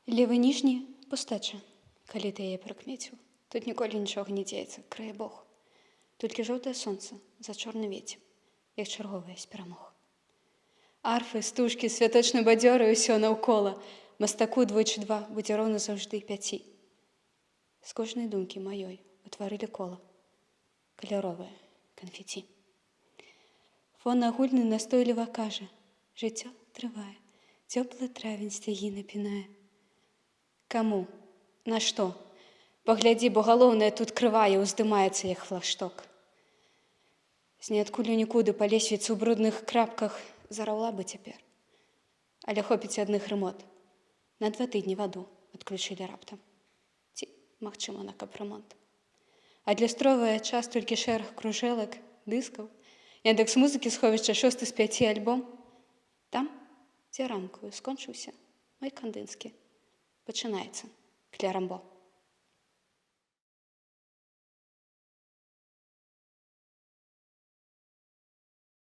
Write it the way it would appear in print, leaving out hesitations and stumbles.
Левы ніжні пустэча, калі ты яе прыкмеціў. Тут ніколі нічога не дзеецца, крае Бог. Толькі жоўтае сонца за чорны вецем, як чарговае з перамог. Арфы, стужкі, святочны бадзёры ўсё наўкола. Мастаку двойчы два будзе роўна заўжды 5. З кожнай думкі маёй утварылі кола. Каляровае канфеці. Фон агульны настойліва кажа: жыццё трывае, цёплы травень сцягі напінае. Каму? На што? Паглядзі, бо галоўнае тут крывая ўздымаецца, як флагшток. З ніадкуль у нікуды па лесвіцы ў брудных крапках зараўла бы цяпер. Але хопіць адных рэмот. На 2 тыдні ваду адключылі раптам. Ці, магчыма, на капрамонт. Адлюстроўвае час толькі шэраг кружэлак, дыскаў. Яндекс музыкі сховішча 6 з 5 альбом. Там, дзе ранкую скончыўся мой кандынскі. Пачынаецца клярамбо.